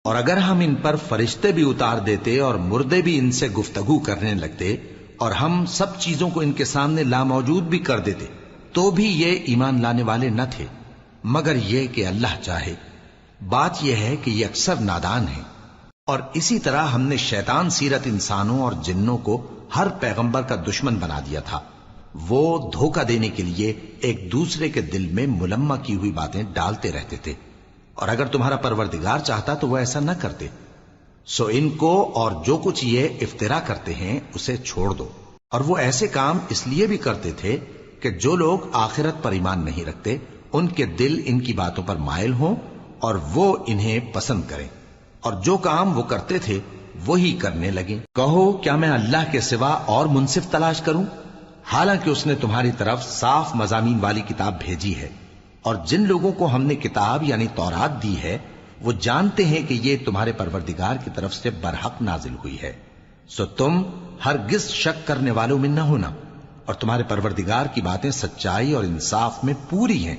اور اگر ہم ان پر فرشتے بھی اتار دیتے اور مردے بھی ان سے گفتگو کرنے لگتے اور ہم سب چیزوں کو ان کے سامنے لاموجود بھی کر دیتے تو بھی یہ ایمان لانے والے نہ تھے، مگر یہ کہ اللہ چاہے۔ بات یہ ہے کہ یہ اکثر نادان ہیں۔ اور اسی طرح ہم نے شیطان سیرت انسانوں اور جنوں کو ہر پیغمبر کا دشمن بنا دیا تھا۔ وہ دھوکہ دینے کے لیے ایک دوسرے کے دل میں ملمہ کی ہوئی باتیں ڈالتے رہتے تھے، اور اگر تمہارا پروردگار چاہتا تو وہ ایسا نہ کرتے۔ سو ان کو اور جو کچھ یہ افطرا کرتے ہیں اسے چھوڑ دو۔ اور وہ ایسے کام اس لیے بھی کرتے تھے کہ جو لوگ آخرت پر ایمان نہیں رکھتے ان کے دل ان کی باتوں پر مائل ہوں اور وہ انہیں پسند کریں، اور جو کام وہ کرتے تھے وہی کرنے لگیں۔ کہو کیا میں اللہ کے سوا اور منصف تلاش کروں، حالانکہ اس نے تمہاری طرف صاف مضامین والی کتاب بھیجی ہے، اور جن لوگوں کو ہم نے کتاب یعنی تورات دی ہے وہ جانتے ہیں کہ یہ تمہارے پروردگار کی طرف سے برحق نازل ہوئی ہے۔ سو تم ہرگز شک کرنے والوں میں نہ ہونا، اور تمہارے پروردگار کی باتیں سچائی اور انصاف میں پوری ہیں،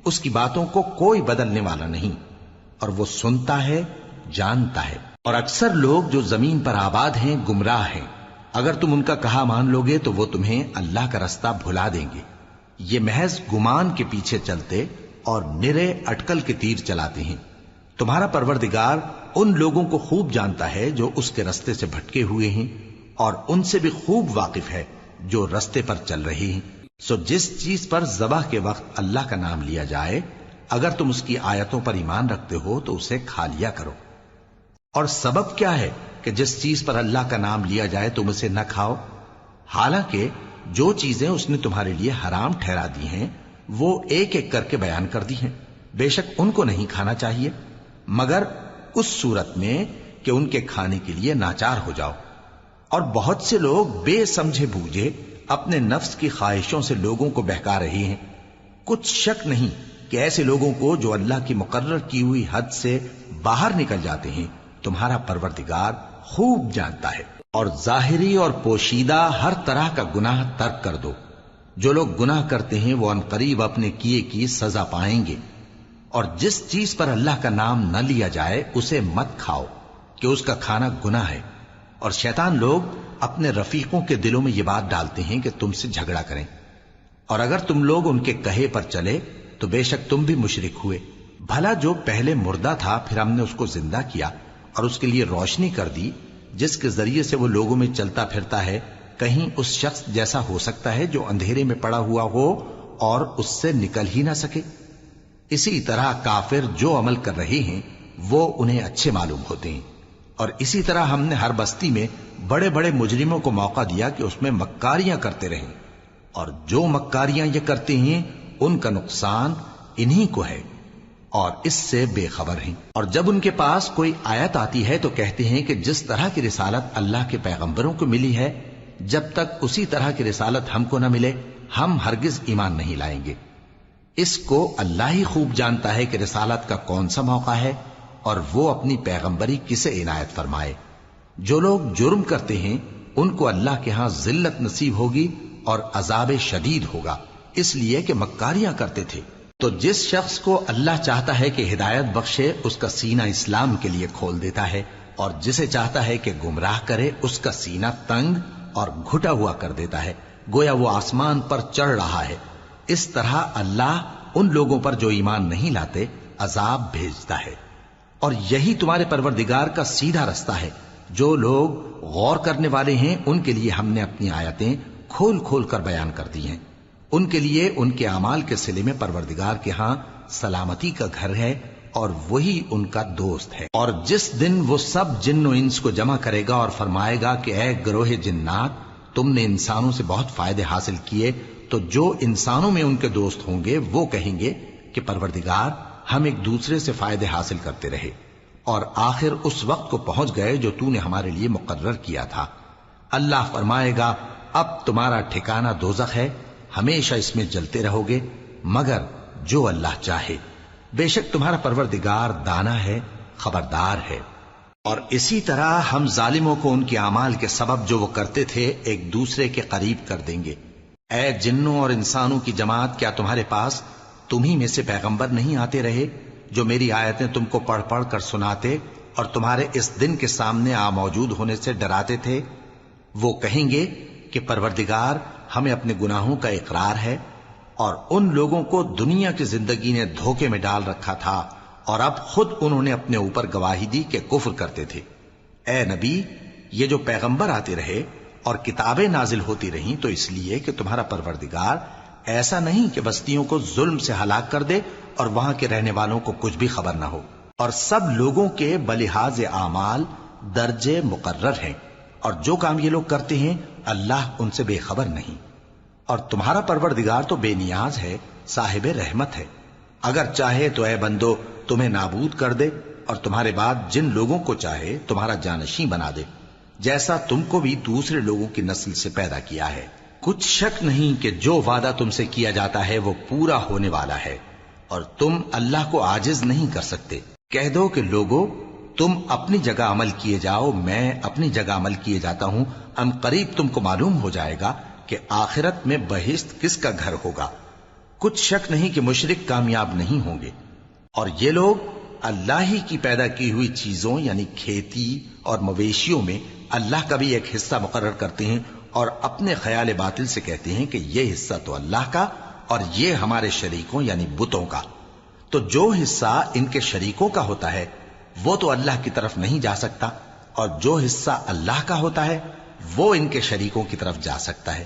اس کی باتوں کو کوئی بدلنے والا نہیں، اور وہ سنتا ہے جانتا ہے۔ اور اکثر لوگ جو زمین پر آباد ہیں گمراہ ہیں، اگر تم ان کا کہا مان لوگے تو وہ تمہیں اللہ کا رستہ بھلا دیں گے۔ یہ محض گمان کے پیچھے چلتے اور نرے اٹکل کے تیر چلاتے ہیں۔ تمہارا پروردگار ان لوگوں کو خوب جانتا ہے جو اس کے رستے سے بھٹکے ہوئے ہیں، اور ان سے بھی خوب واقف ہے جو رستے پر چل رہے ہیں۔ سو جس چیز پر ذبح کے وقت اللہ کا نام لیا جائے، اگر تم اس کی آیتوں پر ایمان رکھتے ہو تو اسے کھا لیا کرو۔ اور سبب کیا ہے کہ جس چیز پر اللہ کا نام لیا جائے تم اسے نہ کھاؤ، حالانکہ جو چیزیں اس نے تمہارے لیے حرام ٹھہرا دی ہیں وہ ایک ایک کر کے بیان کر دی ہیں۔ بے شک ان کو نہیں کھانا چاہیے مگر اس صورت میں کہ ان کے کھانے کے لیے ناچار ہو جاؤ۔ اور بہت سے لوگ بے سمجھے بوجھے اپنے نفس کی خواہشوں سے لوگوں کو بہکا رہے ہیں۔ کچھ شک نہیں کہ ایسے لوگوں کو جو اللہ کی مقرر کی ہوئی حد سے باہر نکل جاتے ہیں تمہارا پروردگار خوب جانتا ہے۔ اور ظاہری اور پوشیدہ ہر طرح کا گناہ ترک کر دو۔ جو لوگ گناہ کرتے ہیں وہ عنقریب اپنے کیے کی سزا پائیں گے۔ اور جس چیز پر اللہ کا نام نہ لیا جائے اسے مت کھاؤ کہ اس کا کھانا گناہ ہے۔ اور شیطان لوگ اپنے رفیقوں کے دلوں میں یہ بات ڈالتے ہیں کہ تم سے جھگڑا کریں، اور اگر تم لوگ ان کے کہے پر چلے تو بے شک تم بھی مشرک ہوئے۔ بھلا جو پہلے مردہ تھا پھر ہم نے اس کو زندہ کیا اور اس کے لیے روشنی کر دی جس کے ذریعے سے وہ لوگوں میں چلتا پھرتا ہے، کہیں اس شخص جیسا ہو سکتا ہے جو اندھیرے میں پڑا ہوا ہو اور اس سے نکل ہی نہ سکے؟ اسی طرح کافر جو عمل کر رہے ہیں وہ انہیں اچھے معلوم ہوتے ہیں۔ اور اسی طرح ہم نے ہر بستی میں بڑے بڑے مجرموں کو موقع دیا کہ اس میں مکاریاں کرتے رہیں، اور جو مکاریاں یہ کرتے ہیں ان کا نقصان انہی کو ہے اور اس سے بے خبر ہیں۔ اور جب ان کے پاس کوئی آیت آتی ہے تو کہتے ہیں کہ جس طرح کی رسالت اللہ کے پیغمبروں کو ملی ہے جب تک اسی طرح کی رسالت ہم کو نہ ملے ہم ہرگز ایمان نہیں لائیں گے۔ اس کو اللہ ہی خوب جانتا ہے کہ رسالت کا کون سا موقع ہے اور وہ اپنی پیغمبری کسے عنایت فرمائے۔ جو لوگ جرم کرتے ہیں ان کو اللہ کے ہاں ذلت نصیب ہوگی اور عذاب شدید ہوگا، اس لیے کہ مکاریاں کرتے تھے۔ تو جس شخص کو اللہ چاہتا ہے کہ ہدایت بخشے اس کا سینہ اسلام کے لیے کھول دیتا ہے، اور جسے چاہتا ہے کہ گمراہ کرے اس کا سینہ تنگ اور گھٹا ہوا کر دیتا ہے، گویا وہ آسمان پر چڑھ رہا ہے۔ اس طرح اللہ ان لوگوں پر جو ایمان نہیں لاتے عذاب بھیجتا ہے۔ اور یہی تمہارے پروردگار کا سیدھا رستہ ہے۔ جو لوگ غور کرنے والے ہیں ان کے لیے ہم نے اپنی آیتیں کھول کھول کر بیان کر دی ہیں۔ ان کے لیے ان کے اعمال کے صلے میں پروردگار کے ہاں سلامتی کا گھر ہے اور وہی ان کا دوست ہے۔ اور جس دن وہ سب جن و انس کو جمع کرے گا اور فرمائے گا کہ اے گروہ جنات، تم نے انسانوں سے بہت فائدے حاصل کیے، تو جو انسانوں میں ان کے دوست ہوں گے وہ کہیں گے کہ پروردگار ہم ایک دوسرے سے فائدے حاصل کرتے رہے، اور آخر اس وقت کو پہنچ گئے جو تو نے ہمارے لیے مقرر کیا تھا۔ اللہ فرمائے گا اب تمہارا ٹھکانہ دوزخ ہے، ہمیشہ اس میں جلتے رہو گے مگر جو اللہ چاہے۔ بے شک تمہارا پروردگار دانا ہے، خبردار ہے۔ اور اسی طرح ہم ظالموں کو ان کے اعمال کے سبب جو وہ کرتے تھے ایک دوسرے کے قریب کر دیں گے۔ اے جنوں اور انسانوں کی جماعت، کیا تمہارے پاس تمہیں میں سے پیغمبر نہیں آتے رہے جو میری آیتیں تم کو پڑھ پڑھ کر سناتے اور تمہارے اس دن کے سامنے موجود ہونے سے ڈراتے تھے؟ وہ کہیں گے کہ پروردگار ہمیں اپنے گناہوں کا اقرار ہے، اور ان لوگوں کو دنیا کی زندگی نے دھوکے میں ڈال رکھا تھا اور اب خود انہوں نے اپنے اوپر گواہی دی کہ کفر کرتے تھے۔ اے نبی، یہ جو پیغمبر آتے رہے اور کتابیں نازل ہوتی رہیں تو اس لیے کہ تمہارا پروردگار ایسا نہیں کہ بستیوں کو ظلم سے ہلاک کر دے اور وہاں کے رہنے والوں کو کچھ بھی خبر نہ ہو، اور سب لوگوں کے بلحاظ اعمال درجے مقرر ہیں، اور جو کام یہ لوگ کرتے ہیں اللہ ان سے بے خبر نہیں۔ اور تمہارا پروردگار تو بے نیاز ہے، صاحب رحمت ہے، اگر چاہے تو اے بندو تمہیں نابود کر دے اور تمہارے بعد جن لوگوں کو چاہے تمہارا جانشیں بنا دے، جیسا تم کو بھی دوسرے لوگوں کی نسل سے پیدا کیا ہے۔ کچھ شک نہیں کہ جو وعدہ تم سے کیا جاتا ہے وہ پورا ہونے والا ہے، اور تم اللہ کو عاجز نہیں کر سکتے۔ کہہ دو کہ لوگو تم اپنی جگہ عمل کیے جاؤ، میں اپنی جگہ عمل کیے جاتا ہوں، ان قریب تم کو معلوم ہو جائے گا کہ آخرت میں بہشت کس کا گھر ہوگا۔ کچھ شک نہیں کہ مشرک کامیاب نہیں ہوں گے، اور یہ لوگ اللہ ہی کی پیدا کی ہوئی چیزوں یعنی کھیتی اور مویشیوں میں اللہ کا بھی ایک حصہ مقرر کرتے ہیں، اور اپنے خیال باطل سے کہتے ہیں کہ یہ حصہ تو اللہ کا اور یہ ہمارے شریکوں یعنی بتوں کا۔ تو جو حصہ ان کے شریکوں کا ہوتا ہے وہ تو اللہ کی طرف نہیں جا سکتا، اور جو حصہ اللہ کا ہوتا ہے وہ ان کے شریکوں کی طرف جا سکتا ہے۔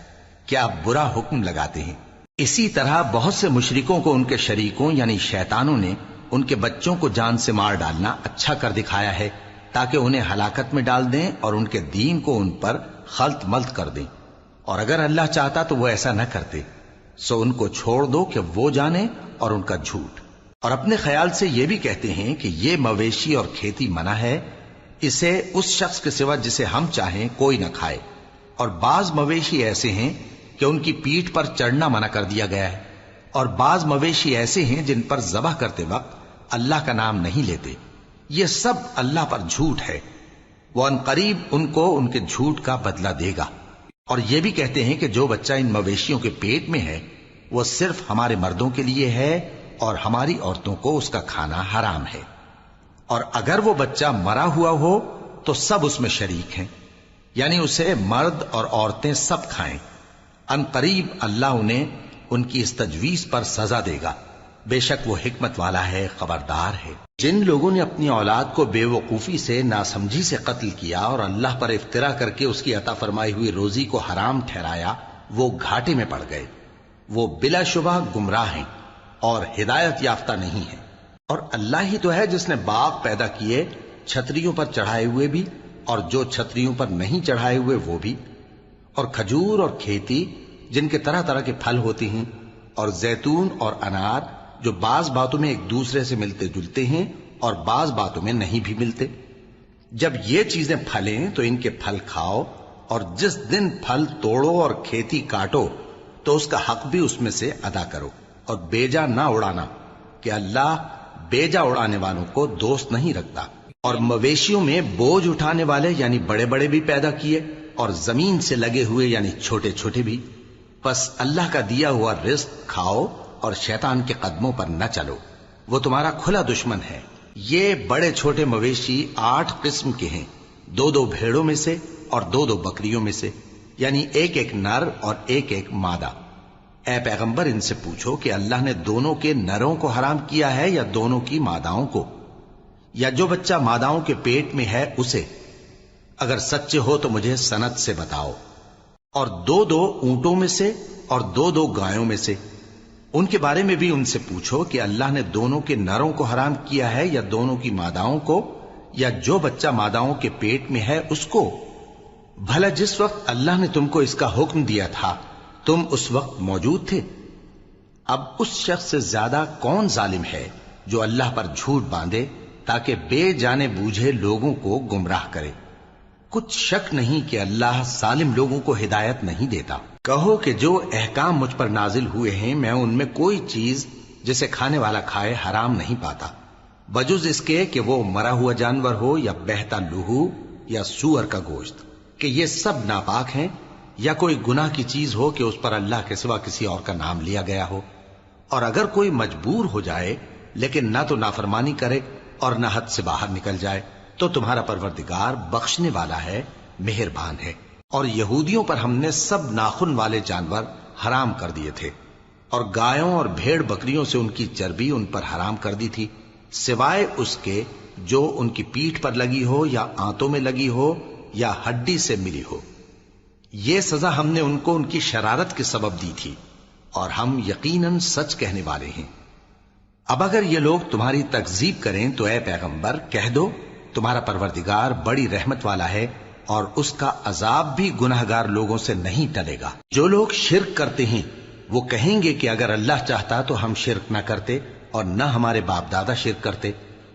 کیا برا حکم لگاتے ہیں؟ اسی طرح بہت سے مشرکوں کو ان کے شریکوں یعنی شیطانوں نے ان کے بچوں کو جان سے مار ڈالنا اچھا کر دکھایا ہے، تاکہ انہیں ہلاکت میں ڈال دیں اور ان کے دین کو ان پر خلط ملط کر دیں، اور اگر اللہ چاہتا تو وہ ایسا نہ کرتے۔ سو ان کو چھوڑ دو کہ وہ جانے اور ان کا جھوٹ۔ اور اپنے خیال سے یہ بھی کہتے ہیں کہ یہ مویشی اور کھیتی منع ہے، اسے اس شخص کے سوا جسے ہم چاہیں کوئی نہ کھائے، اور بعض مویشی ایسے ہیں کہ ان کی پیٹھ پر چڑھنا منع کر دیا گیا ہے، اور بعض مویشی ایسے ہیں جن پر ذبح کرتے وقت اللہ کا نام نہیں لیتے۔ یہ سب اللہ پر جھوٹ ہے، وہ ان قریب ان کو ان کے جھوٹ کا بدلہ دے گا۔ اور یہ بھی کہتے ہیں کہ جو بچہ ان مویشیوں کے پیٹ میں ہے وہ صرف ہمارے مردوں کے لیے ہے اور ہماری عورتوں کو اس کا کھانا حرام ہے، اور اگر وہ بچہ مرا ہوا ہو تو سب اس میں شریک ہیں، یعنی اسے مرد اور عورتیں سب کھائیں۔ ان قریب اللہ انہیں ان کی اس تجویز پر سزا دے گا، بے شک وہ حکمت والا ہے، خبردار ہے۔ جن لوگوں نے اپنی اولاد کو بے وقوفی سے ناسمجھی سے قتل کیا اور اللہ پر افترا کر کے اس کی عطا فرمائی ہوئی روزی کو حرام ٹھہرایا، وہ گھاٹے میں پڑ گئے، وہ بلا شبہ گمراہ ہیں اور ہدایت یافتہ نہیں ہیں۔ اور اللہ ہی تو ہے جس نے باغ پیدا کیے، چھتریوں پر چڑھائے ہوئے بھی اور جو چھتریوں پر نہیں چڑھائے ہوئے وہ بھی، اور کھجور اور کھیتی جن کے طرح طرح کے پھل ہوتے ہیں، اور زیتون اور انار جو بعض باتوں میں ایک دوسرے سے ملتے جلتے ہیں اور بعض باتوں میں نہیں بھی ملتے۔ جب یہ چیزیں پھلیں تو ان کے پھل کھاؤ، اور جس دن پھل توڑو اور کھیتی کاٹو تو اس کا حق بھی اس میں سے ادا کرو، اور بیجا نہ اڑانا کہ اللہ بیجا اڑانے والوں کو دوست نہیں رکھتا۔ اور مویشیوں میں بوجھ اٹھانے والے یعنی بڑے بڑے بھی پیدا کیے، اور زمین سے لگے ہوئے یعنی چھوٹے چھوٹے بھی۔ پس اللہ کا دیا ہوا رزق کھاؤ اور شیطان کے قدموں پر نہ چلو، وہ تمہارا کھلا دشمن ہے۔ یہ بڑے چھوٹے مویشی 8 قسم کے ہیں، 2 بھیڑوں میں سے اور 2 بکریوں میں سے، یعنی ایک نر اور ایک مادہ۔ اے پیغمبر ان سے پوچھو کہ اللہ نے دونوں کے نروں کو حرام کیا ہے یا دونوں کی ماداؤں کو، یا جو بچہ ماداؤں کے پیٹ میں ہے اسے؟ اگر سچے ہو تو مجھے سند سے بتاؤ۔ اور 2 اونٹوں میں سے اور 2 گایوں میں سے، ان کے بارے میں بھی ان سے پوچھو کہ اللہ نے دونوں کے نروں کو حرام کیا ہے یا دونوں کی ماداؤں کو، یا جو بچہ ماداؤں کے پیٹ میں ہے اس کو؟ بھلا جس وقت اللہ نے تم کو اس کا حکم دیا تھا تم اس وقت موجود تھے؟ اب اس شخص سے زیادہ کون ظالم ہے جو اللہ پر جھوٹ باندھے تاکہ بے جانے بوجھے لوگوں کو گمراہ کرے۔ کچھ شک نہیں کہ اللہ ظالم لوگوں کو ہدایت نہیں دیتا۔ کہو کہ جو احکام مجھ پر نازل ہوئے ہیں میں ان میں کوئی چیز جسے کھانے والا کھائے حرام نہیں پاتا، بجز اس کے کہ وہ مرا ہوا جانور ہو یا بہتا لہو یا سور کا گوشت، کہ یہ سب ناپاک ہیں، یا کوئی گناہ کی چیز ہو کہ اس پر اللہ کے سوا کسی اور کا نام لیا گیا ہو۔ اور اگر کوئی مجبور ہو جائے لیکن نہ تو نافرمانی کرے اور نہ حد سے باہر نکل جائے تو تمہارا پروردگار بخشنے والا ہے، مہربان ہے۔ اور یہودیوں پر ہم نے سب ناخن والے جانور حرام کر دیے تھے، اور گایوں اور بھیڑ بکریوں سے ان کی چربی ان پر حرام کر دی تھی، سوائے اس کے جو ان کی پیٹھ پر لگی ہو یا آنتوں میں لگی ہو یا ہڈی سے ملی ہو۔ یہ سزا ہم نے ان کو ان کی شرارت کے سبب دی تھی، اور ہم یقیناً سچ کہنے والے ہیں۔ اب اگر یہ لوگ تمہاری تکذیب کریں تو اے پیغمبر کہہ دو، تمہارا پروردگار بڑی رحمت والا ہے، اور اس کا عذاب بھی گناہگار لوگوں سے نہیں ٹلے گا۔ جو لوگ شرک کرتے ہیں وہ کہیں گے کہ اگر اللہ چاہتا تو ہم شرک نہ کرتے، اور نہ ہمارے باپ دادا شرک کرتے،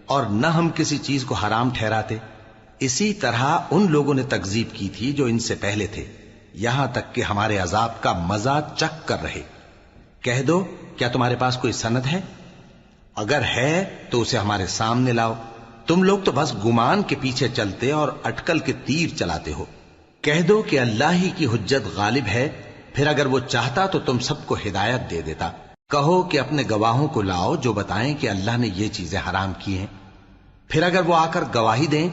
اور نہ ہم کسی چیز کو حرام ٹھہراتے۔ اسی طرح ان لوگوں نے تکذیب کی تھی جو ان سے پہلے تھے، یہاں تک کہ ہمارے عذاب کا مزہ چکھ کر رہے۔ کہہ دو، کیا تمہارے پاس کوئی سند ہے؟ اگر ہے تو اسے ہمارے سامنے لاؤ۔ تم لوگ تو بس گمان کے پیچھے چلتے اور اٹکل کے تیر چلاتے ہو۔ کہہ دو کہ اللہ ہی کی حجت غالب ہے، پھر اگر وہ چاہتا تو تم سب کو ہدایت دے دیتا۔ کہو کہ اپنے گواہوں کو لاؤ جو بتائیں کہ اللہ نے یہ چیزیں حرام کی ہیں، پھر اگر وہ آ کر گواہی دیں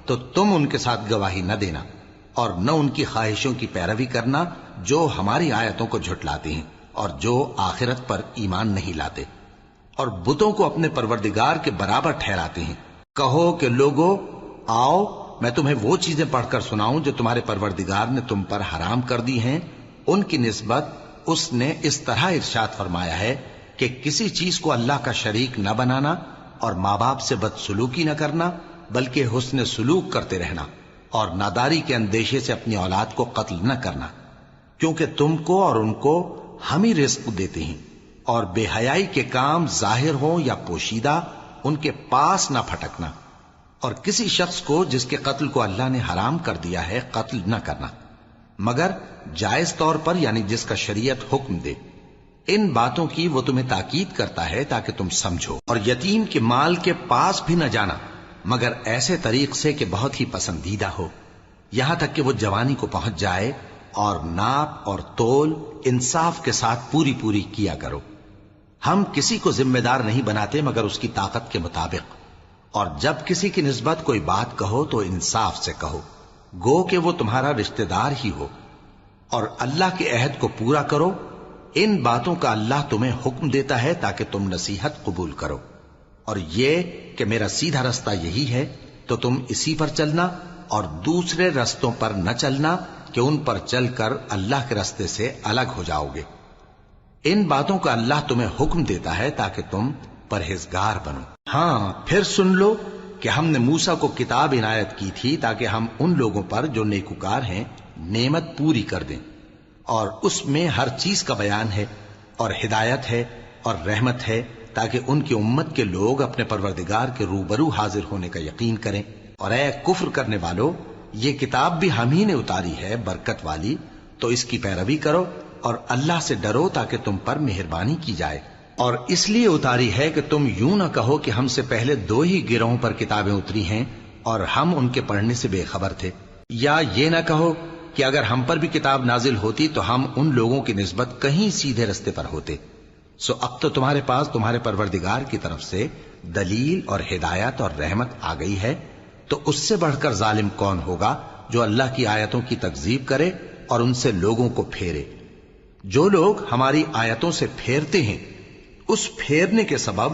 تو تم ان کے ساتھ گواہی نہ دینا، اور نہ ان کی خواہشوں کی پیروی کرنا جو ہماری آیتوں کو جھٹلاتے ہیں اور جو آخرت پر ایمان نہیں لاتے، اور بتوں کو اپنے پروردگار کے برابر ٹھہراتے ہیں۔ کہو کہ لوگو آؤ، میں تمہیں وہ چیزیں پڑھ کر سناؤں جو تمہارے پروردگار نے تم پر حرام کر دی ہیں۔ ان کی نسبت اس نے اس طرح ارشاد فرمایا ہے کہ کسی چیز کو اللہ کا شریک نہ بنانا، اور ماں باپ سے بدسلوکی نہ کرنا، بلکہ حسن سلوک کرتے رہنا، اور ناداری کے اندیشے سے اپنی اولاد کو قتل نہ کرنا، کیونکہ تم کو اور ان کو ہم ہی رزق دیتے ہیں۔ اور بے حیائی کے کام ظاہر ہوں یا پوشیدہ ان کے پاس نہ پھٹکنا، اور کسی شخص کو جس کے قتل کو اللہ نے حرام کر دیا ہے قتل نہ کرنا، مگر جائز طور پر، یعنی جس کا شریعت حکم دے۔ ان باتوں کی وہ تمہیں تاکید کرتا ہے تاکہ تم سمجھو۔ اور یتیم کے مال کے پاس بھی نہ جانا مگر ایسے طریق سے کہ بہت ہی پسندیدہ ہو، یہاں تک کہ وہ جوانی کو پہنچ جائے، اور ناپ اور تول انصاف کے ساتھ پوری پوری کیا کرو۔ ہم کسی کو ذمہ دار نہیں بناتے مگر اس کی طاقت کے مطابق، اور جب کسی کی نسبت کوئی بات کہو تو انصاف سے کہو، گو کہ وہ تمہارا رشتہ دار ہی ہو، اور اللہ کے عہد کو پورا کرو۔ ان باتوں کا اللہ تمہیں حکم دیتا ہے تاکہ تم نصیحت قبول کرو، اور یہ کہ میرا سیدھا رستہ یہی ہے تو تم اسی پر چلنا، اور دوسرے رستوں پر نہ چلنا کہ ان پر چل کر اللہ کے رستے سے الگ ہو جاؤ گے۔ ان باتوں کا اللہ تمہیں حکم دیتا ہے تاکہ تم پرہیزگار بنو۔ ہاں، پھر سن لو کہ ہم نے موسیٰ کو کتاب عنایت کی تھی تاکہ ہم ان لوگوں پر جو نیکوکار ہیں نعمت پوری کر دیں، اور اس میں ہر چیز کا بیان ہے، اور ہدایت ہے اور رحمت ہے، تاکہ ان کی امت کے لوگ اپنے پروردگار کے روبرو حاضر ہونے کا یقین کریں۔ اور اے کفر کرنے والو، یہ کتاب بھی ہم ہی نے اتاری ہے برکت والی، تو اس کی پیروی کرو اور اللہ سے ڈرو تاکہ تم پر مہربانی کی جائے۔ اور اس لیے اتاری ہے کہ تم یوں نہ کہو کہ ہم سے پہلے 2 ہی گروہوں پر کتابیں اتری ہیں اور ہم ان کے پڑھنے سے بے خبر تھے، یا یہ نہ کہو کہ اگر ہم پر بھی کتاب نازل ہوتی تو ہم ان لوگوں کی نسبت کہیں سیدھے رستے پر ہوتے۔ سو اب تو تمہارے پاس تمہارے پروردگار کی طرف سے دلیل اور ہدایت اور رحمت آ گئی ہے، تو اس سے بڑھ کر ظالم کون ہوگا جو اللہ کی آیتوں کی تکذیب کرے اور ان سے لوگوں کو پھیرے۔ جو لوگ ہماری آیتوں سے پھیرتے ہیں اس پھیرنے کے سبب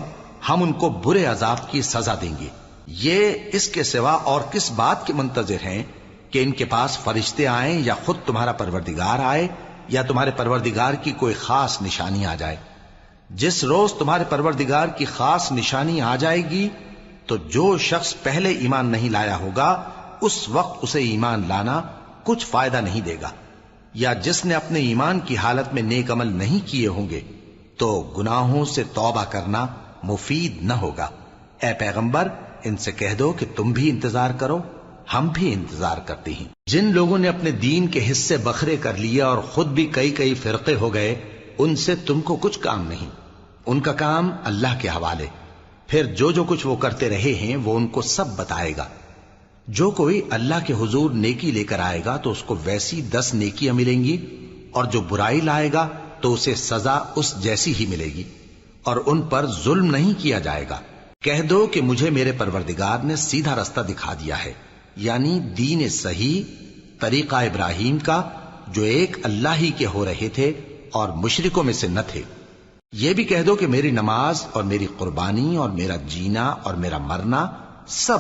ہم ان کو برے عذاب کی سزا دیں گے۔ یہ اس کے سوا اور کس بات کے منتظر ہیں کہ ان کے پاس فرشتے آئیں یا خود تمہارا پروردگار آئے یا تمہارے پروردگار کی کوئی خاص نشانی آ جائے۔ جس روز تمہارے پروردگار کی خاص نشانی آ جائے گی تو جو شخص پہلے ایمان نہیں لایا ہوگا اس وقت اسے ایمان لانا کچھ فائدہ نہیں دے گا، یا جس نے اپنے ایمان کی حالت میں نیک عمل نہیں کیے ہوں گے تو گناہوں سے توبہ کرنا مفید نہ ہوگا۔ اے پیغمبر، ان سے کہہ دو کہ تم بھی انتظار کرو، ہم بھی انتظار کرتے ہیں۔ جن لوگوں نے اپنے دین کے حصے بکھرے کر لیے اور خود بھی کئی فرقے ہو گئے، ان سے تم کو کچھ کام نہیں، ان کا کام اللہ کے حوالے۔ پھر جو کچھ وہ کرتے رہے ہیں وہ ان کو سب بتائے گا۔ جو کوئی اللہ کے حضور نیکی لے کر آئے گا تو اس کو ویسی 10 نیکیاں ملیں گی، اور جو برائی لائے گا تو اسے سزا اس جیسی ہی ملے گی، اور ان پر ظلم نہیں کیا جائے گا۔ کہہ دو کہ مجھے میرے پروردگار نے سیدھا رستہ دکھا دیا ہے، یعنی دین صحیح، طریقہ ابراہیم کا، جو ایک اللہ ہی کے ہو رہے تھے اور مشرکوں میں سے نہ تھے۔ یہ بھی کہہ دو کہ میری نماز اور میری قربانی اور میرا جینا اور میرا مرنا سب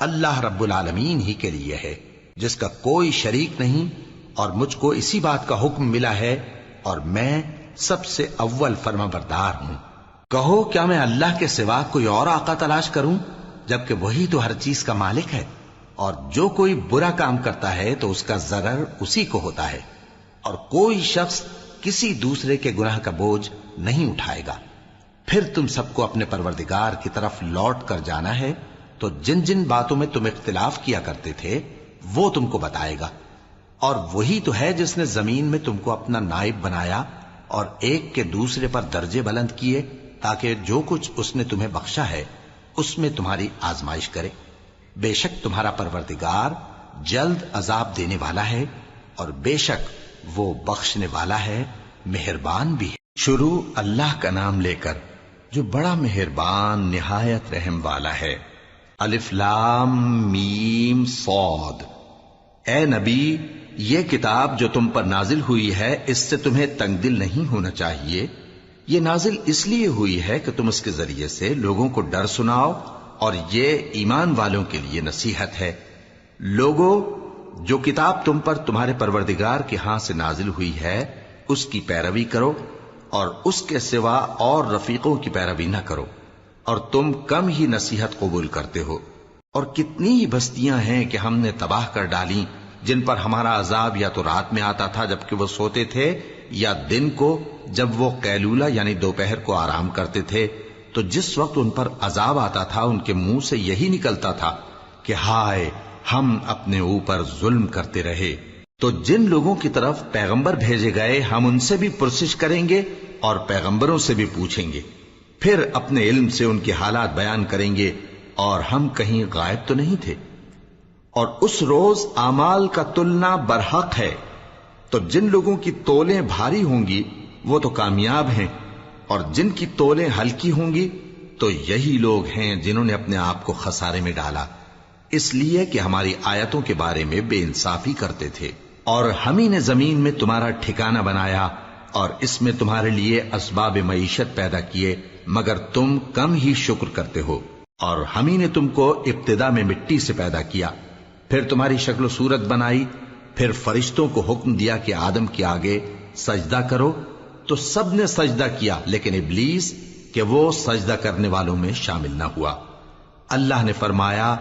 اللہ رب العالمین ہی کے لیے ہے، جس کا کوئی شریک نہیں، اور مجھ کو اسی بات کا حکم ملا ہے اور میں سب سے اول فرما بردار ہوں۔ کہو کیا میں اللہ کے سوا کوئی اور آقا تلاش کروں، جبکہ وہی تو ہر چیز کا مالک ہے، اور جو کوئی برا کام کرتا ہے تو اس کا ضرر اسی کو ہوتا ہے، اور کوئی شخص کسی دوسرے کے گناہ کا بوجھ نہیں اٹھائے گا۔ پھر تم سب کو اپنے پروردگار کی طرف لوٹ کر جانا ہے، تو جن جن باتوں میں تم اختلاف کیا کرتے تھے وہ تم کو بتائے گا، اور وہی تو ہے جس نے زمین میں تم کو اپنا نائب بنایا اور ایک کے دوسرے پر درجے بلند کیے، تاکہ جو کچھ اس نے تمہیں بخشا ہے اس میں تمہاری آزمائش کرے۔ بے شک تمہارا پروردگار جلد عذاب دینے والا ہے، اور بے شک وہ بخشنے والا ہے، مہربان بھی ہے۔ شروع اللہ کا نام لے کر جو بڑا مہربان نہایت رحم والا ہے۔ الف لام میم صاد۔ اے نبی، یہ کتاب جو تم پر نازل ہوئی ہے اس سے تمہیں تنگ دل نہیں ہونا چاہیے۔ یہ نازل اس لیے ہوئی ہے کہ تم اس کے ذریعے سے لوگوں کو ڈر سناؤ، اور یہ ایمان والوں کے لیے نصیحت ہے۔ لوگوں، جو کتاب تم پر تمہارے پروردگار کے ہاں سے نازل ہوئی ہے اس کی پیروی کرو، اور اس کے سوا اور رفیقوں کی پیروی نہ کرو، اور تم کم ہی نصیحت قبول کرتے ہو۔ اور کتنی ہی بستیاں ہیں کہ ہم نے تباہ کر ڈالیں، جن پر ہمارا عذاب یا تو رات میں آتا تھا جبکہ وہ سوتے تھے، یا دن کو جب وہ قیلولہ یعنی دوپہر کو آرام کرتے تھے، تو جس وقت ان پر عذاب آتا تھا ان کے منہ سے یہی نکلتا تھا کہ ہائے، ہم اپنے اوپر ظلم کرتے رہے۔ تو جن لوگوں کی طرف پیغمبر بھیجے گئے ہم ان سے بھی پرسش کریں گے اور پیغمبروں سے بھی پوچھیں گے، پھر اپنے علم سے ان کے حالات بیان کریں گے، اور ہم کہیں غائب تو نہیں تھے۔ اور اس روز اعمال کا تلنا برحق ہے، تو جن لوگوں کی تولیں بھاری ہوں گی وہ تو کامیاب ہیں، اور جن کی تولیں ہلکی ہوں گی تو یہی لوگ ہیں جنہوں نے اپنے آپ کو خسارے میں ڈالا، اس لیے کہ ہماری آیتوں کے بارے میں بے انصافی کرتے تھے۔ اور ہم ہی نے زمین میں تمہارا ٹھکانہ بنایا، اور اس میں تمہارے لیے اسباب معیشت پیدا کیے، مگر تم کم ہی شکر کرتے ہو۔ اور ہم ہی نے تم کو ابتدا میں مٹی سے پیدا کیا، پھر تمہاری شکل و صورت بنائی، پھر فرشتوں کو حکم دیا کہ آدم کے آگے سجدہ کرو، تو سب نے سجدہ کیا لیکن ابلیس کہ وہ سجدہ کرنے والوں میں شامل نہ ہوا۔ اللہ نے فرمایا،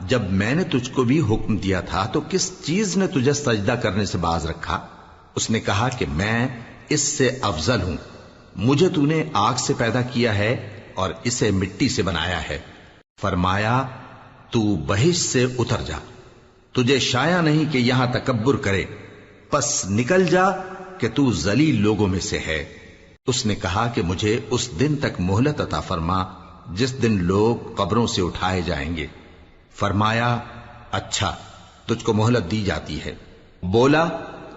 جب میں نے تجھ کو بھی حکم دیا تھا تو کس چیز نے تجھے سجدہ کرنے سے باز رکھا؟ اس نے کہا کہ میں اس سے افضل ہوں، مجھے تو نے آگ سے پیدا کیا ہے اور اسے مٹی سے بنایا ہے۔ فرمایا، تو بہشت سے اتر جا، تجھے شایع نہیں کہ یہاں تکبر کرے، پس نکل جا کہ تو ذلیل لوگوں میں سے ہے۔ اس نے کہا کہ مجھے اس دن تک مہلت عطا فرما جس دن لوگ قبروں سے اٹھائے جائیں گے۔ فرمایا، اچھا، تجھ کو مہلت دی جاتی ہے۔ بولا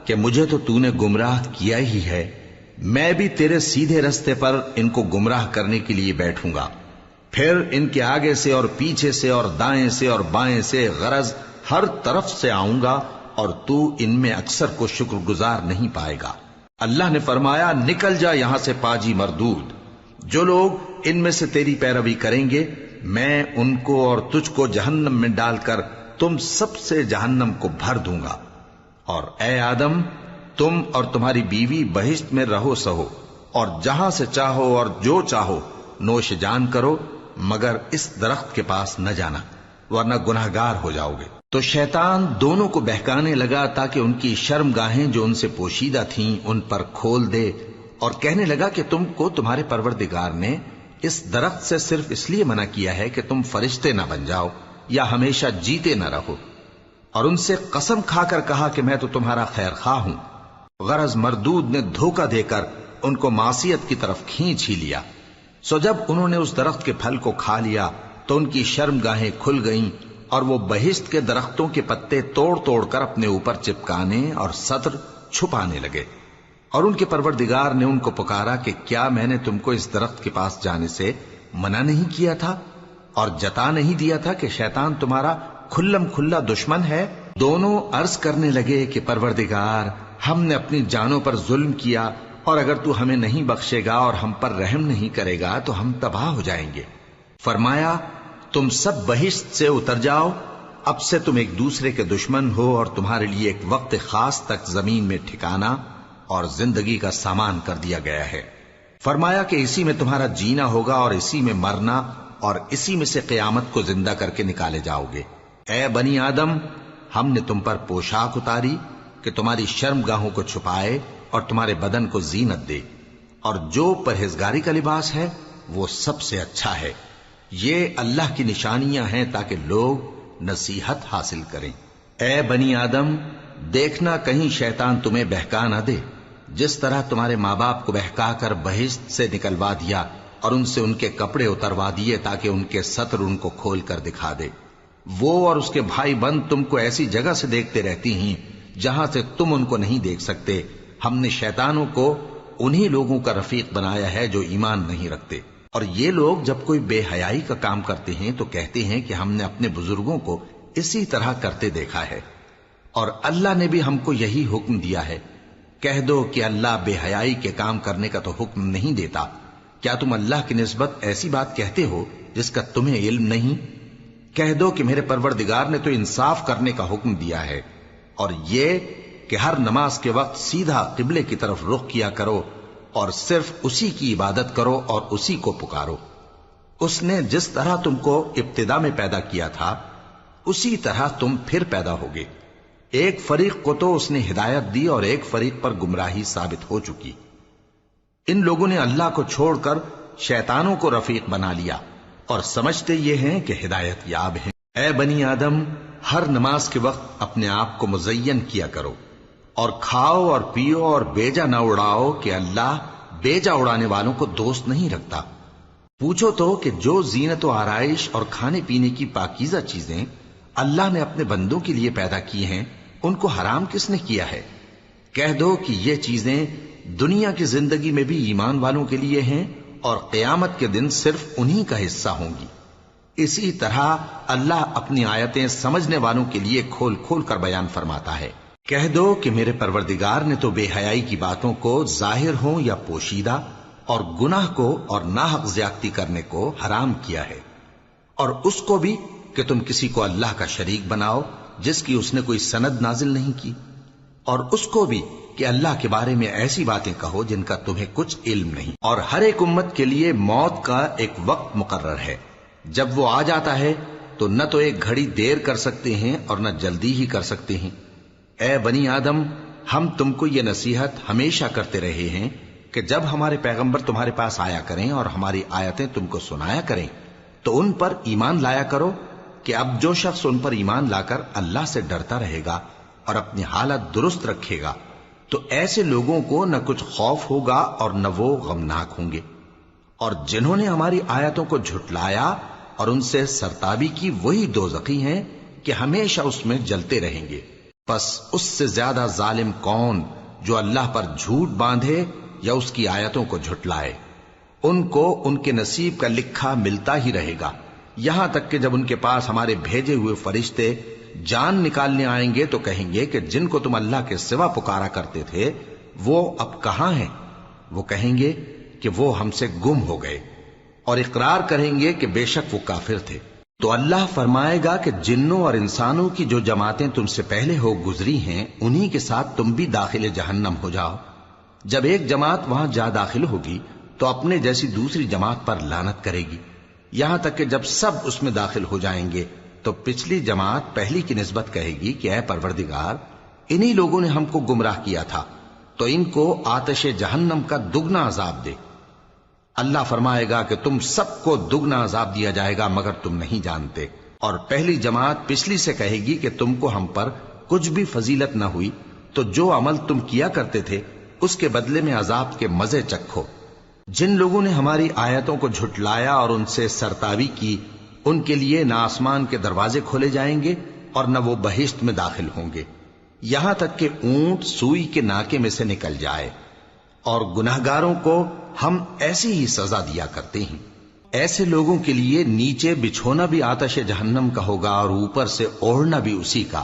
کہ مجھے تو نے گمراہ کیا ہی ہے، میں بھی تیرے سیدھے رستے پر ان کو گمراہ کرنے کے لیے بیٹھوں گا، پھر ان کے آگے سے اور پیچھے سے اور دائیں سے اور بائیں سے، غرض ہر طرف سے آؤں گا، اور تو ان میں اکثر کو شکر گزار نہیں پائے گا۔ اللہ نے فرمایا، نکل جا یہاں سے پاجی مردود، جو لوگ ان میں سے تیری پیروی کریں گے میں ان کو اور تجھ کو جہنم میں ڈال کر تم سب سے جہنم کو بھر دوں گا۔ اور اے آدم، تم اور تمہاری بیوی بہشت میں رہو سہو، اور جہاں سے چاہو اور جو چاہو نوش جان کرو، مگر اس درخت کے پاس نہ جانا ورنہ گناہگار ہو جاؤ گے۔ تو شیطان دونوں کو بہکانے لگا تاکہ ان کی شرم گاہیں جو ان سے پوشیدہ تھیں ان پر کھول دے، اور کہنے لگا کہ تم کو تمہارے پروردگار نے اس درخت سے صرف اس لیے منع کیا ہے کہ تم فرشتے نہ بن جاؤ یا ہمیشہ جیتے نہ رہو۔ اور ان سے قسم کھا کر کہا کہ میں تو تمہارا خیر خواہ ہوں۔ غرض مردود نے دھوکہ دے کر ان کو معصیت کی طرف کھینچ ہی لیا۔ سو جب انہوں نے اس درخت کے پھل کو کھا لیا تو ان کی شرم گاہیں کھل گئیں، اور وہ بہشت کے درختوں کے پتے توڑ توڑ کر اپنے اوپر چپکانے اور سطر چھپانے لگے۔ اور ان کے پروردگار نے ان کو پکارا کہ کیا میں نے تم کو اس درخت کے پاس جانے سے منع نہیں کیا تھا؟ اور جتا نہیں دیا تھا کہ شیطان تمہارا کھلم کھلا دشمن ہے؟ دونوں عرض کرنے لگے کہ پروردگار، ہم نے اپنی جانوں پر ظلم کیا، اور اگر تو ہمیں نہیں بخشے گا اور ہم پر رحم نہیں کرے گا تو ہم تباہ ہو جائیں گے۔ فرمایا تم سب بہشت سے اتر جاؤ، اب سے تم ایک دوسرے کے دشمن ہو، اور تمہارے لیے ایک وقت خاص تک زمین میں ٹھکانا اور زندگی کا سامان کر دیا گیا ہے۔ فرمایا کہ اسی میں تمہارا جینا ہوگا اور اسی میں مرنا، اور اسی میں سے قیامت کو زندہ کر کے نکالے جاؤ گے۔ اے بنی آدم، ہم نے تم پر پوشاک اتاری کہ تمہاری شرم گاہوں کو چھپائے اور تمہارے بدن کو زینت دے، اور جو پرہیزگاری کا لباس ہے وہ سب سے اچھا ہے۔ یہ اللہ کی نشانیاں ہیں تاکہ لوگ نصیحت حاصل کریں۔ اے بنی آدم، دیکھنا کہیں شیطان تمہیں بہکا نہ دے، جس طرح تمہارے ماں باپ کو بہکا کر بہشت سے نکلوا دیا اور ان سے ان کے کپڑے اتروا دیے تاکہ ان کے ستر ان کو کھول کر دکھا دے۔ وہ اور اس کے بھائی بند تم کو ایسی جگہ سے دیکھتے رہتی ہیں جہاں سے تم ان کو نہیں دیکھ سکتے۔ ہم نے شیطانوں کو انہی لوگوں کا رفیق بنایا ہے جو ایمان نہیں رکھتے، اور یہ لوگ جب کوئی بے حیائی کا کام کرتے ہیں تو کہتے ہیں کہ ہم نے اپنے بزرگوں کو اسی طرح کرتے دیکھا ہے، اور اللہ نے بھی ہم کو یہی حکم دیا ہے۔ کہہ دو کہ اللہ بے حیائی کے کام کرنے کا تو حکم نہیں دیتا۔ کیا تم اللہ کی نسبت ایسی بات کہتے ہو جس کا تمہیں علم نہیں؟ کہہ دو کہ میرے پروردگار نے تو انصاف کرنے کا حکم دیا ہے، اور یہ کہ ہر نماز کے وقت سیدھا قبلے کی طرف رخ کیا کرو اور صرف اسی کی عبادت کرو اور اسی کو پکارو۔ اس نے جس طرح تم کو ابتدا میں پیدا کیا تھا اسی طرح تم پھر پیدا ہوگے۔ ایک فریق کو تو اس نے ہدایت دی اور ایک فریق پر گمراہی ثابت ہو چکی۔ ان لوگوں نے اللہ کو چھوڑ کر شیطانوں کو رفیق بنا لیا اور سمجھتے یہ ہیں کہ ہدایت یاب ہیں۔ اے بنی آدم، ہر نماز کے وقت اپنے آپ کو مزین کیا کرو، اور کھاؤ اور پیو اور بیجا نہ اڑاؤ کہ اللہ بیجا اڑانے والوں کو دوست نہیں رکھتا۔ پوچھو تو کہ جو زینت و آرائش اور کھانے پینے کی پاکیزہ چیزیں اللہ نے اپنے بندوں کے لیے پیدا کی ہیں ان کو حرام کس نے کیا ہے؟ کہہ دو کہ یہ چیزیں دنیا کی زندگی میں بھی ایمان والوں کے لیے ہیں اور قیامت کے دن صرف انہی کا حصہ ہوں گی۔ اسی طرح اللہ اپنی آیتیں سمجھنے والوں کے لیے کھول کھول کر بیان فرماتا ہے۔ کہہ دو کہ میرے پروردگار نے تو بے حیائی کی باتوں کو ظاہر ہوں یا پوشیدہ، اور گناہ کو اور ناحق زیادتی کرنے کو حرام کیا ہے، اور اس کو بھی کہ تم کسی کو اللہ کا شریک بناؤ جس کی اس نے کوئی سند نازل نہیں کی، اور اس کو بھی کہ اللہ کے بارے میں ایسی باتیں کہو جن کا تمہیں کچھ علم نہیں۔ اور ہر ایک امت کے لیے موت کا ایک وقت مقرر ہے، جب وہ آ جاتا ہے تو نہ تو ایک گھڑی دیر کر سکتے ہیں اور نہ جلدی ہی کر سکتے ہیں۔ اے بنی آدم، ہم تم کو یہ نصیحت ہمیشہ کرتے رہے ہیں کہ جب ہمارے پیغمبر تمہارے پاس آیا کریں اور ہماری آیتیں تم کو سنایا کریں تو ان پر ایمان لایا کرو، کہ اب جو شخص ان پر ایمان لا کر اللہ سے ڈرتا رہے گا اور اپنی حالت درست رکھے گا تو ایسے لوگوں کو نہ کچھ خوف ہوگا اور نہ وہ غمناک ہوں گے، اور جنہوں نے ہماری آیتوں کو جھٹلایا اور ان سے سرتابی کی وہی دوزخی ہیں کہ ہمیشہ اس میں جلتے رہیں گے۔ پس اس سے زیادہ ظالم کون جو اللہ پر جھوٹ باندھے یا اس کی آیتوں کو جھٹلائے؟ ان کو ان کے نصیب کا لکھا ملتا ہی رہے گا، یہاں تک کہ جب ان کے پاس ہمارے بھیجے ہوئے فرشتے جان نکالنے آئیں گے تو کہیں گے کہ جن کو تم اللہ کے سوا پکارا کرتے تھے وہ اب کہاں ہیں؟ وہ کہیں گے کہ وہ ہم سے گم ہو گئے، اور اقرار کریں گے کہ بے شک وہ کافر تھے۔ تو اللہ فرمائے گا کہ جنوں اور انسانوں کی جو جماعتیں تم سے پہلے ہو گزری ہیں انہی کے ساتھ تم بھی داخل جہنم ہو جاؤ۔ جب ایک جماعت وہاں جا داخل ہوگی تو اپنے جیسی دوسری جماعت پر لعنت کرے گی، یہاں تک کہ جب سب اس میں داخل ہو جائیں گے تو پچھلی جماعت پہلی کی نسبت کہے گی کہ اے پروردگار، انہی لوگوں نے ہم کو گمراہ کیا تھا، تو ان کو آتش جہنم کا دگنا عذاب دے۔ اللہ فرمائے گا کہ تم سب کو دگنا عذاب دیا جائے گا مگر تم نہیں جانتے۔ اور پہلی جماعت پچھلی سے کہے گی کہ تم کو ہم پر کچھ بھی فضیلت نہ ہوئی، تو جو عمل تم کیا کرتے تھے اس کے بدلے میں عذاب کے مزے چکھو۔ جن لوگوں نے ہماری آیتوں کو جھٹلایا اور ان سے سرتابی کی ان کے لیے نہ آسمان کے دروازے کھولے جائیں گے اور نہ وہ بہشت میں داخل ہوں گے، یہاں تک کہ اونٹ سوئی کے ناکے میں سے نکل جائے، اور گناہگاروں کو ہم ایسی ہی سزا دیا کرتے ہیں۔ ایسے لوگوں کے لیے نیچے بچھونا بھی آتش جہنم کا ہوگا اور اوپر سے اوڑھنا بھی اسی کا،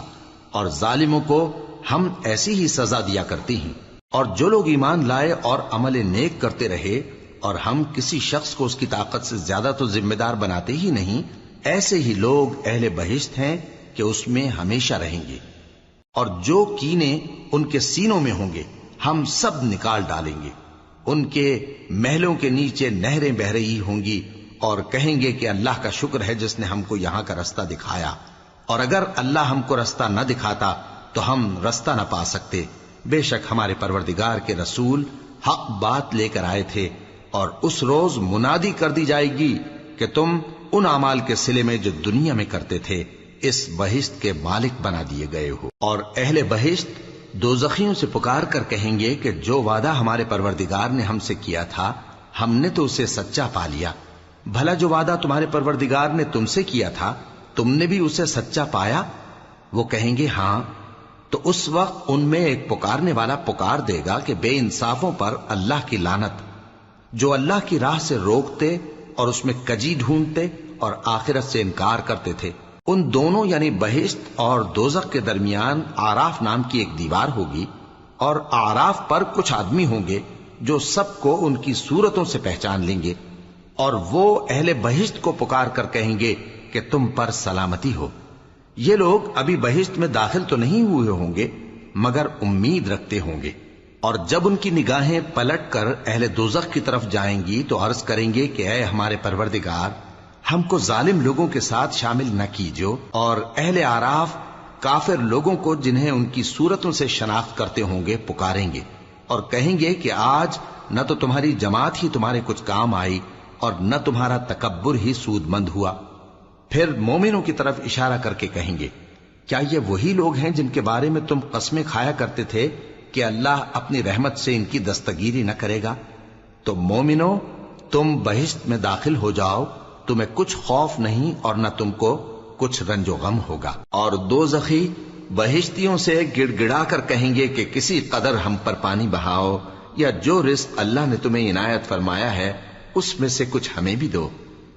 اور ظالموں کو ہم ایسی ہی سزا دیا کرتی ہیں۔ اور جو لوگ ایمان لائے اور عمل نیک کرتے رہے اور ہم کسی شخص کو اس کی طاقت سے زیادہ تو ذمہ دار بناتے ہی نہیں، ایسے ہی لوگ اہل بہشت ہیں کہ اس میں ہمیشہ رہیں گے۔ اور جو کینے ان کے سینوں میں ہوں گے ہم سب نکال ڈالیں گے، ان کے محلوں کے نیچے نہریں بہہ رہی ہوں گی، اور کہیں گے کہ اللہ کا شکر ہے جس نے ہم کو یہاں کا رستہ دکھایا، اور اگر اللہ ہم کو رستہ نہ دکھاتا تو ہم رستہ نہ پا سکتے۔ بے شک ہمارے پروردگار کے رسول حق بات لے کر آئے تھے، اور اس روز منادی کر دی جائے گی کہ تم ان اعمال کے صلے میں جو دنیا میں کرتے تھے اس بہشت کے مالک بنا دیے گئے ہو۔ اور اہل بہشت دوزخیوں سے پکار کر کہیں گے کہ جو وعدہ ہمارے پروردگار نے ہم سے کیا تھا ہم نے تو اسے سچا پا لیا، بھلا جو وعدہ تمہارے پروردگار نے تم سے کیا تھا تم نے بھی اسے سچا پایا؟ وہ کہیں گے ہاں۔ تو اس وقت ان میں ایک پکارنے والا پکار دے گا کہ بے انصافوں پر اللہ کی لعنت، جو اللہ کی راہ سے روکتے اور اس میں کجی ڈھونڈتے اور آخرت سے انکار کرتے تھے۔ ان دونوں یعنی بہشت اور دوزخ کے درمیان آراف نام کی ایک دیوار ہوگی، اور آراف پر کچھ آدمی ہوں گے جو سب کو ان کی صورتوں سے پہچان لیں گے، اور وہ اہل بہشت کو پکار کر کہیں گے کہ تم پر سلامتی ہو۔ یہ لوگ ابھی بہشت میں داخل تو نہیں ہوئے ہوں گے مگر امید رکھتے ہوں گے، اور جب ان کی نگاہیں پلٹ کر اہل دوزخ کی طرف جائیں گی تو عرض کریں گے کہ اے ہمارے پروردگار، ہم کو ظالم لوگوں کے ساتھ شامل نہ کیجو۔ اور اہل آراف کافر لوگوں کو جنہیں ان کی صورتوں سے شناخت کرتے ہوں گے پکاریں گے اور کہیں گے کہ آج نہ تو تمہاری جماعت ہی تمہارے کچھ کام آئی اور نہ تمہارا تکبر ہی سود مند ہوا۔ پھر مومنوں کی طرف اشارہ کر کے کہیں گے کیا یہ وہی لوگ ہیں جن کے بارے میں تم قسمیں کھایا کرتے تھے کہ اللہ اپنی رحمت سے ان کی دستگیری نہ کرے گا؟ تو مومنو، تم بہشت میں داخل ہو جاؤ، تمہیں کچھ خوف نہیں اور نہ تم کو کچھ رنج و غم ہوگا۔ اور دوزخی بہشتیوں سے گڑ گڑا کر کہیں گے کہ کسی قدر ہم پر پانی بہاؤ، یا جو رزق اللہ نے تمہیں عنایت فرمایا ہے اس میں سے کچھ ہمیں بھی دو۔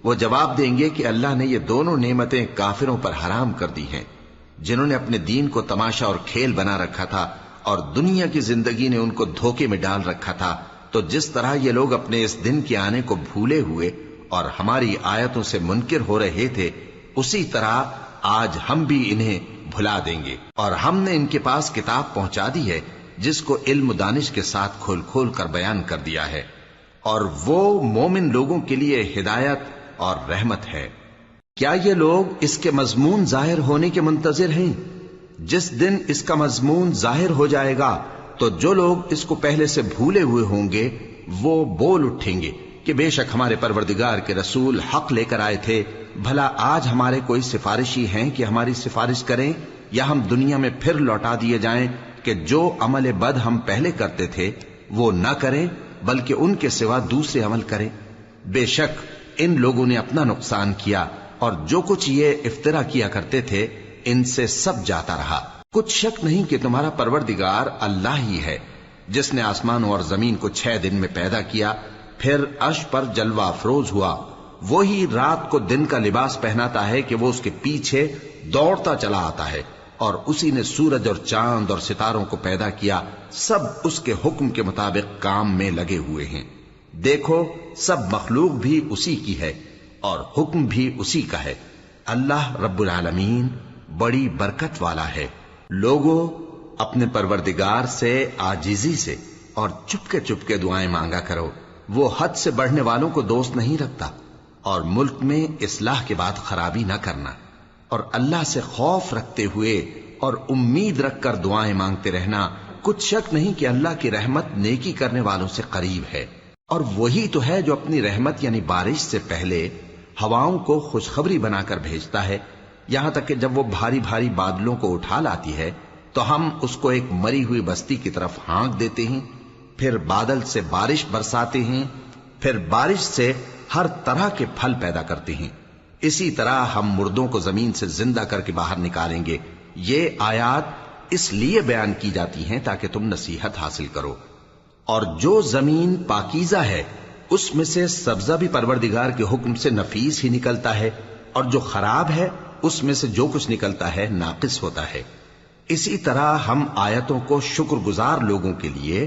وہ جواب دیں گے کہ اللہ نے یہ دونوں نعمتیں کافروں پر حرام کر دی ہیں، جنہوں نے اپنے دین کو تماشا اور کھیل بنا رکھا تھا اور دنیا کی زندگی نے ان کو دھوکے میں ڈال رکھا تھا۔ تو جس طرح یہ لوگ اپنے اس دن کے آنے کو بھولے ہوئے اور ہماری آیتوں سے منکر ہو رہے تھے، اسی طرح آج ہم بھی انہیں بھلا دیں گے۔ اور ہم نے ان کے پاس کتاب پہنچا دی ہے جس کو علم و دانش کے ساتھ کھول کھول کر بیان کر دیا ہے، اور وہ مومن لوگوں کے لیے ہدایت اور رحمت ہے۔ کیا یہ لوگ اس کے مضمون ظاہر ہونے کے منتظر ہیں؟ جس دن اس کا مضمون ظاہر ہو جائے گا تو جو لوگ اس کو پہلے سے بھولے ہوئے ہوں گے وہ بول اٹھیں گے کہ بے شک ہمارے پروردگار کے رسول حق لے کر آئے تھے، بھلا آج ہمارے کوئی سفارشی ہیں کہ ہماری سفارش کریں، یا ہم دنیا میں پھر لوٹا دیے جائیں کہ جو عمل بد ہم پہلے کرتے تھے وہ نہ کریں بلکہ ان کے سوا دوسرے عمل کریں۔ بے شک ان لوگوں نے اپنا نقصان کیا، اور جو کچھ یہ افترا کیا کرتے تھے ان سے سب جاتا رہا۔ کچھ شک نہیں کہ تمہارا پروردگار اللہ ہی ہے جس نے آسمانوں اور زمین کو 6 دن میں پیدا کیا، پھر عرش پر جلوہ افروز ہوا۔ وہی رات کو دن کا لباس پہناتا ہے کہ وہ اس کے پیچھے دوڑتا چلا آتا ہے، اور اسی نے سورج اور چاند اور ستاروں کو پیدا کیا، سب اس کے حکم کے مطابق کام میں لگے ہوئے ہیں۔ دیکھو سب مخلوق بھی اسی کی ہے اور حکم بھی اسی کا ہے۔ اللہ رب العالمین بڑی برکت والا ہے۔ لوگوں، اپنے پروردگار سے عاجزی سے اور چپکے دعائیں مانگا کرو، وہ حد سے بڑھنے والوں کو دوست نہیں رکھتا، اور ملک میں اصلاح کے بعد خرابی نہ کرنا، اور اللہ سے خوف رکھتے ہوئے اور امید رکھ کر دعائیں مانگتے رہنا۔ کچھ شک نہیں کہ اللہ کی رحمت نیکی کرنے والوں سے قریب ہے، اور وہی تو ہے جو اپنی رحمت یعنی بارش سے پہلے ہواؤں کو خوشخبری بنا کر بھیجتا ہے، یہاں تک کہ جب وہ بھاری بھاری بادلوں کو اٹھا لاتی ہے تو ہم اس کو ایک مری ہوئی بستی کی طرف ہانک دیتے ہیں، پھر بادل سے بارش برساتے ہیں، پھر بارش سے ہر طرح کے پھل پیدا کرتے ہیں۔ اسی طرح ہم مردوں کو زمین سے زندہ کر کے باہر نکالیں گے۔ یہ آیات اس لیے بیان کی جاتی ہیں تاکہ تم نصیحت حاصل کرو۔ اور جو زمین پاکیزہ ہے اس میں سے سبزہ بھی پروردگار کے حکم سے نفیس ہی نکلتا ہے، اور جو خراب ہے اس میں سے جو کچھ نکلتا ہے ناقص ہوتا ہے۔ اسی طرح ہم آیتوں کو شکر گزار لوگوں کے لیے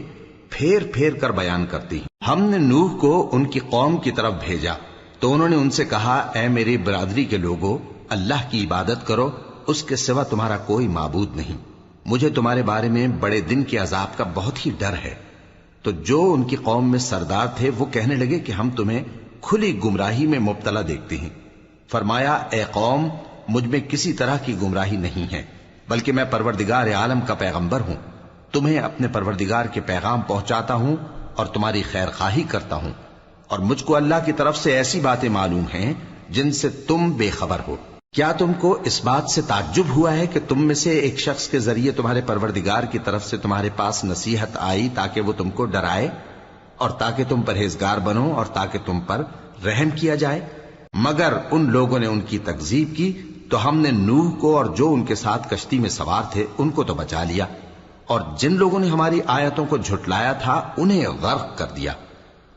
پھیر پھیر کر بیان کرتے ہیں۔ ہم نے نوح کو ان کی قوم کی طرف بھیجا تو انہوں نے ان سے کہا، اے میری برادری کے لوگو، اللہ کی عبادت کرو، اس کے سوا تمہارا کوئی معبود نہیں۔ مجھے تمہارے بارے میں بڑے دن کے عذاب کا بہت ہی ڈر ہے۔ تو جو ان کی قوم میں سردار تھے وہ کہنے لگے کہ ہم تمہیں کھلی گمراہی میں مبتلا دیکھتے ہیں۔ فرمایا، اے قوم، مجھ میں کسی طرح کی گمراہی نہیں ہے، بلکہ میں پروردگار عالم کا پیغمبر ہوں، تمہیں اپنے پروردگار کے پیغام پہنچاتا ہوں اور تمہاری خیر خواہی کرتا ہوں، اور مجھ کو اللہ کی طرف سے ایسی باتیں معلوم ہیں جن سے تم بے خبر ہو۔ کیا تم کو اس بات سے تعجب ہوا ہے کہ تم میں سے ایک شخص کے ذریعے تمہارے پروردگار کی طرف سے تمہارے پاس نصیحت آئی تاکہ وہ تم کو ڈرائے اور تاکہ تم پرہیزگار بنو اور تاکہ تم پر رحم کیا جائے؟ مگر ان لوگوں نے ان کی تکذیب کی تو ہم نے نوح کو اور جو ان کے ساتھ کشتی میں سوار تھے ان کو تو بچا لیا، اور جن لوگوں نے ہماری آیتوں کو جھٹلایا تھا انہیں غرق کر دیا۔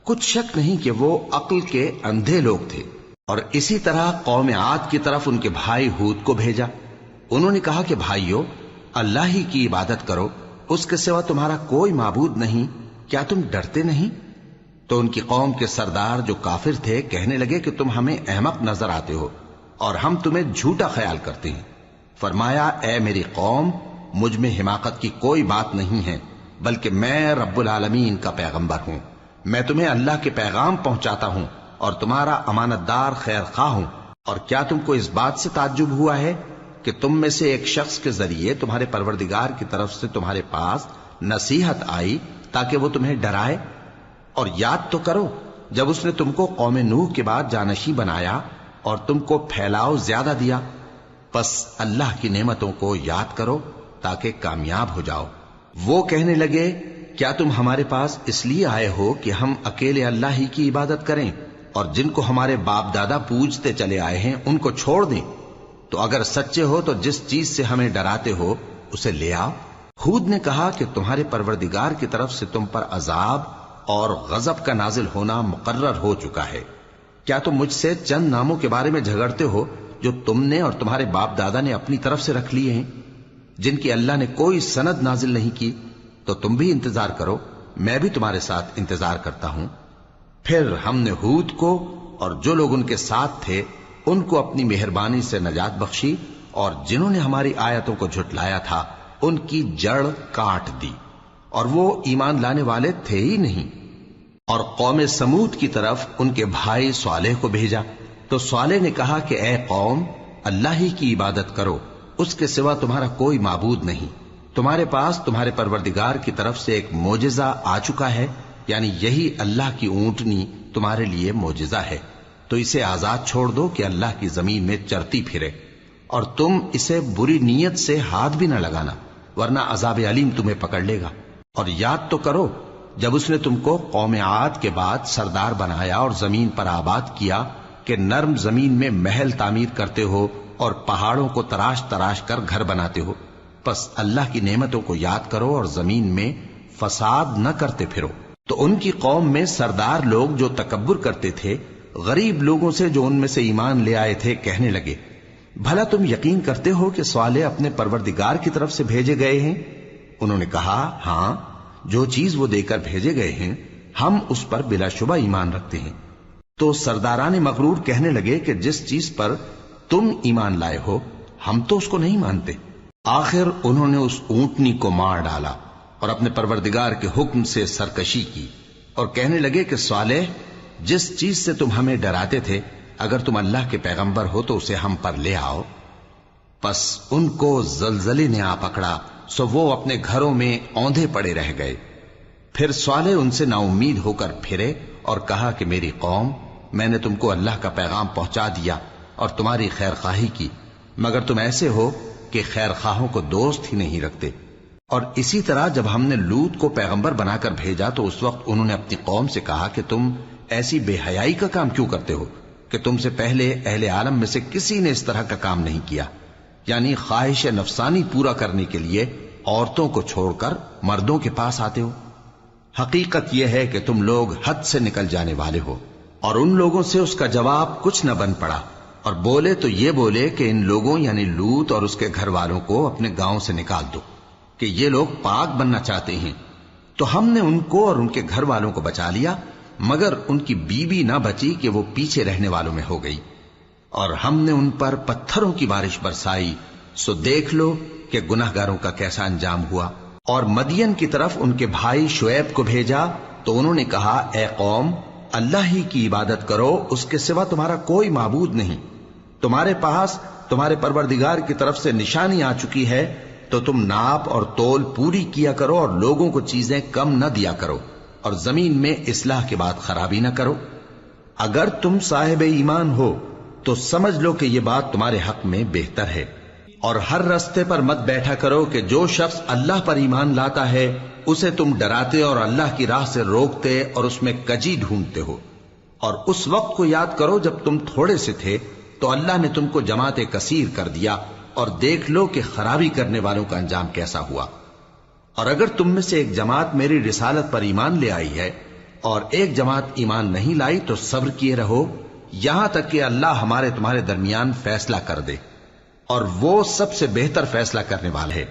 کچھ شک نہیں کہ وہ عقل کے اندھے لوگ تھے۔ اور اسی طرح قوم عاد کی طرف ان کے بھائی ہود کو بھیجا۔ انہوں نے کہا کہ بھائیو، اللہ ہی کی عبادت کرو، اس کے سوا تمہارا کوئی معبود نہیں، کیا تم ڈرتے نہیں؟ تو ان کی قوم کے سردار جو کافر تھے کہنے لگے کہ تم ہمیں احمق نظر آتے ہو اور ہم تمہیں جھوٹا خیال کرتے ہیں۔ فرمایا، اے میری قوم، مجھ میں حماقت کی کوئی بات نہیں ہے، بلکہ میں رب العالمین کا پیغمبر ہوں۔ میں تمہیں اللہ کے پیغام پہنچاتا ہوں اور تمہارا امانت دار خیر خواہ ہوں۔ اور کیا تم کو اس بات سے تعجب ہوا ہے کہ تم میں سے ایک شخص کے ذریعے تمہارے پروردگار کی طرف سے تمہارے پاس نصیحت آئی تاکہ وہ تمہیں ڈرائے؟ اور یاد تو کرو جب اس نے تم کو قوم نوح کے بعد جانشین بنایا اور تم کو پھیلاؤ زیادہ دیا، پس اللہ کی نعمتوں کو یاد کرو تاکہ کامیاب ہو جاؤ۔ وہ کہنے لگے، کیا تم ہمارے پاس اس لیے آئے ہو کہ ہم اکیلے اللہ ہی کی عبادت کریں اور جن کو ہمارے باپ دادا پوجتے چلے آئے ہیں ان کو چھوڑ دیں؟ تو اگر سچے ہو تو جس چیز سے ہمیں ڈراتے ہو اسے لے آؤ۔ ہود نے کہا کہ تمہارے پروردگار کی طرف سے تم پر عذاب اور غضب کا نازل ہونا مقرر ہو چکا ہے۔ کیا تم مجھ سے چند ناموں کے بارے میں جھگڑتے ہو جو تم نے اور تمہارے باپ دادا نے اپنی طرف سے رکھ لیے ہیں، جن کی اللہ نے کوئی سند نازل نہیں کی؟ تو تم بھی انتظار کرو، میں بھی تمہارے ساتھ انتظار کرتا ہوں۔ پھر ہم نے ہود کو اور جو لوگ ان کے ساتھ تھے ان کو اپنی مہربانی سے نجات بخشی، اور جنہوں نے ہماری آیتوں کو جھٹلایا تھا ان کی جڑ کاٹ دی، اور وہ ایمان لانے والے تھے ہی نہیں۔ اور قوم سمود کی طرف ان کے بھائی صالح کو بھیجا تو صالح نے کہا کہ اے قوم، اللہ ہی کی عبادت کرو، اس کے سوا تمہارا کوئی معبود نہیں۔ تمہارے پاس تمہارے پروردگار کی طرف سے ایک معجزہ آ چکا ہے، یعنی یہی اللہ کی اونٹنی تمہارے لیے معجزہ ہے، تو اسے آزاد چھوڑ دو کہ اللہ کی زمین میں چرتی پھرے، اور تم اسے بری نیت سے ہاتھ بھی نہ لگانا، ورنہ عذاب علیم تمہیں پکڑ لے گا۔ اور یاد تو کرو جب اس نے تم کو قوم عاد کے بعد سردار بنایا اور زمین پر آباد کیا کہ نرم زمین میں محل تعمیر کرتے ہو اور پہاڑوں کو تراش تراش کر گھر بناتے ہو، پس اللہ کی نعمتوں کو یاد کرو اور زمین میں فساد نہ کرتے پھرو۔ تو ان کی قوم میں سردار لوگ جو تکبر کرتے تھے غریب لوگوں سے جو ان میں سے ایمان لے آئے تھے کہنے لگے، بھلا تم یقین کرتے ہو کہ صالح اپنے پروردگار کی طرف سے بھیجے گئے ہیں؟ انہوں نے کہا، ہاں، جو چیز وہ دے کر بھیجے گئے ہیں ہم اس پر بلا شبہ ایمان رکھتے ہیں۔ تو سرداران مغرور کہنے لگے کہ جس چیز پر تم ایمان لائے ہو ہم تو اس کو نہیں مانتے۔ آخر انہوں نے اس اونٹنی کو مار ڈالا اور اپنے پروردگار کے حکم سے سرکشی کی، اور کہنے لگے کہ صالح، جس چیز سے تم ہمیں ڈراتے تھے اگر تم اللہ کے پیغمبر ہو تو اسے ہم پر لے آؤ۔ پس ان کو زلزلے نے آ پکڑا، سو وہ اپنے گھروں میں اوندھے پڑے رہ گئے۔ پھر صالح ان سے نا امید ہو کر پھرے اور کہا کہ میری قوم، میں نے تم کو اللہ کا پیغام پہنچا دیا اور تمہاری خیر خواہی کی، مگر تم ایسے ہو کہ خیر خواہوں کو دوست ہی نہیں رکھتے۔ اور اسی طرح جب ہم نے لوط کو پیغمبر بنا کر بھیجا تو اس وقت انہوں نے اپنی قوم سے کہا کہ تم ایسی بے حیائی کا کام کیوں کرتے ہو کہ تم سے پہلے اہل عالم میں سے کسی نے اس طرح کا کام نہیں کیا، یعنی خواہش نفسانی پورا کرنے کے لیے عورتوں کو چھوڑ کر مردوں کے پاس آتے ہو۔ حقیقت یہ ہے کہ تم لوگ حد سے نکل جانے والے ہو۔ اور ان لوگوں سے اس کا جواب کچھ نہ بن پڑا، اور بولے تو یہ بولے کہ ان لوگوں یعنی لوط اور اس کے گھر والوں کو اپنے گاؤں سے نکال دو کہ یہ لوگ پاک بننا چاہتے ہیں۔ تو ہم نے ان کو اور ان کے گھر والوں کو بچا لیا، مگر ان کی بیوی نہ بچی کہ وہ پیچھے رہنے والوں میں ہو گئی، اور ہم نے ان پر پتھروں کی بارش برسائی، سو دیکھ لو کہ گناہگاروں کا کیسا انجام ہوا۔ اور مدین کی طرف ان کے بھائی شعیب کو بھیجا تو انہوں نے کہا، اے قوم، اللہ ہی کی عبادت کرو، اس کے سوا تمہارا کوئی معبود نہیں۔ تمہارے پاس تمہارے پروردگار کی طرف سے نشانی آ چکی ہے، تو تم ناپ اور تول پوری کیا کرو اور لوگوں کو چیزیں کم نہ دیا کرو، اور زمین میں اصلاح کے بعد خرابی نہ کرو۔ اگر تم صاحب ایمان ہو تو سمجھ لو کہ یہ بات تمہارے حق میں بہتر ہے، اور ہر رستے پر مت بیٹھا کرو کہ جو شخص اللہ پر ایمان لاتا ہے اسے تم ڈراتے اور اللہ کی راہ سے روکتے اور اس میں کجی ڈھونڈتے ہو۔ اور اس وقت کو یاد کرو جب تم تھوڑے سے تھے تو اللہ نے تم کو جماعت کثیر کر دیا، اور دیکھ لو کہ خرابی کرنے والوں کا انجام کیسا ہوا۔ اور اگر تم میں سے ایک جماعت میری رسالت پر ایمان لے آئی ہے اور ایک جماعت ایمان نہیں لائی تو صبر کیے رہو یہاں تک کہ اللہ تمہارے درمیان فیصلہ کر دے، اور وہ سب سے بہتر فیصلہ کرنے والا ہے۔